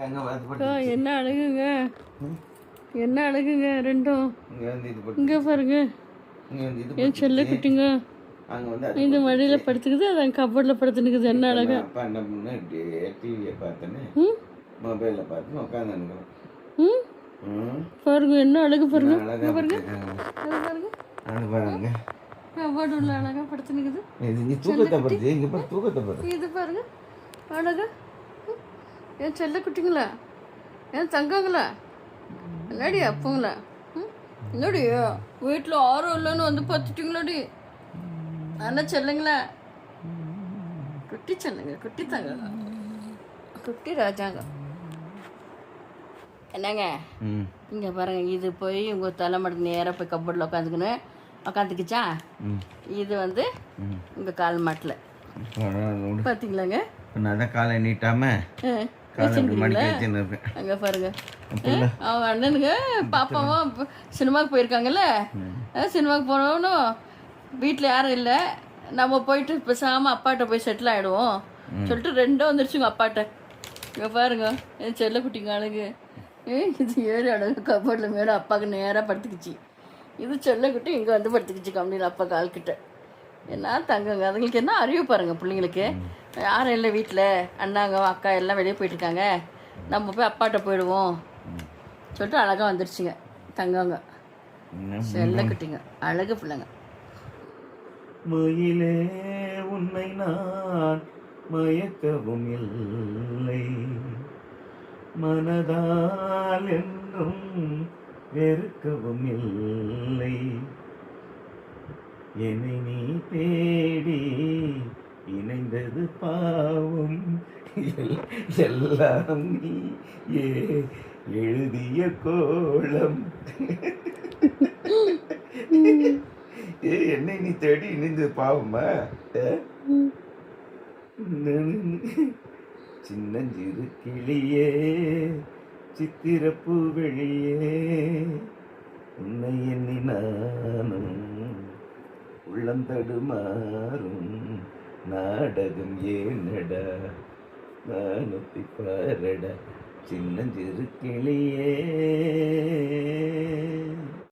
என்ன அழகுங்க, என்ன அழகுங்க ரெண்டும். இங்கே பாருங்க, என் செல்ல குட்டிங்க இந்த மடியில் படுத்துக்குது, அதான் கபோர்டில் படுத்துனுக்குது. என்ன அழகா டிவியை பார்த்தேன்னு மொபைலில் பார்த்து உட்காந்து பாருங்க, என்ன அழகு பாருங்க. பாருங்க பாருங்க கபோர்டு உள்ள அழகா படுத்துனுக்குது. தூக்கத்தை படுத்து இங்கே பாரு, தூக்கத்தை படுத்து இது பாருங்க அழகா. என் செல்ல குட்டிங்களா, என் தங்கங்களா, இல்லாடி அப்பங்களா, இல்லாடி வீட்டில் ஆர்வம் இல்லைன்னு வந்து பார்த்துட்டிங்களாடி. ஆனால் செல்லுங்களா, குட்டி செல்லுங்க, குட்டி தங்க, குட்டி ராஜாங்க. என்னங்க இங்கே பாருங்க, இது போய் உங்கள் தலைமட்டு நேராக போய் கபோர்டில் உட்காந்துக்குச்சா. இது வந்து உங்கள் கால் மாட்டில் பார்த்தீங்களாங்க. நான் காலை நீட்டாம அங்கே பாருங்க, அவங்க அண்ணனுங்க பாப்பாவும் சினிமாவுக்கு போயிருக்காங்கல்ல. சினிமாவுக்கு போனவனும் வீட்டில் யாரும் இல்லை, நம்ம போயிட்டு பேசாமல் அப்பாட்ட போய் செட்டில் ஆகிடுவோம் சொல்லிட்டு ரெண்டும் வந்துருச்சுங்க அப்பாட்ட. இங்கே பாருங்க என் செல்ல குட்டிங்க அழகு. இது ஏழு அழகு கபோர்டில் மேலே அப்பாவுக்கு நேராக படுத்துக்குச்சு. இது செல்ல குட்டி இங்கே வந்து படுத்துக்குச்சு கம்பெனியில் அப்பா கால்கிட்ட. என்ன தங்கங்க, அதுங்களுக்கு என்ன அறிவு பாருங்கள் பிள்ளைங்களுக்கு. யாரும் இல்லை வீட்டில், அண்ணாங்க அக்கா எல்லாம் வெளியே போயிட்டுருக்காங்க, நம்ம போய் அப்பாட்ட போயிடுவோம் சொல்லிட்டு அழகாக வந்துருச்சுங்க தங்கங்க செல்ல குட்டிங்க, அழகு பிள்ளைங்க. மயிலே உன்னை நான் மயக்கவும் இல்லை, மனதால் என்றும் வெறுக்கவும் இல்லை, என்னை நீ தேடி இணைந்தது பாவம், எல்லாம் நீ எழுதிய கோலம். என்னை நீ தேடி இணைந்தது பாவமா? சின்னஞ்சிறு கிளியே சித்திரப்பூ வெளியே, உன்னை எண்ணி நானும் உள்ளந்தடுமாறும் நாடகம் ஏனடா நானத்தை பாரடா சின்னஞ்சிறு கிளியே.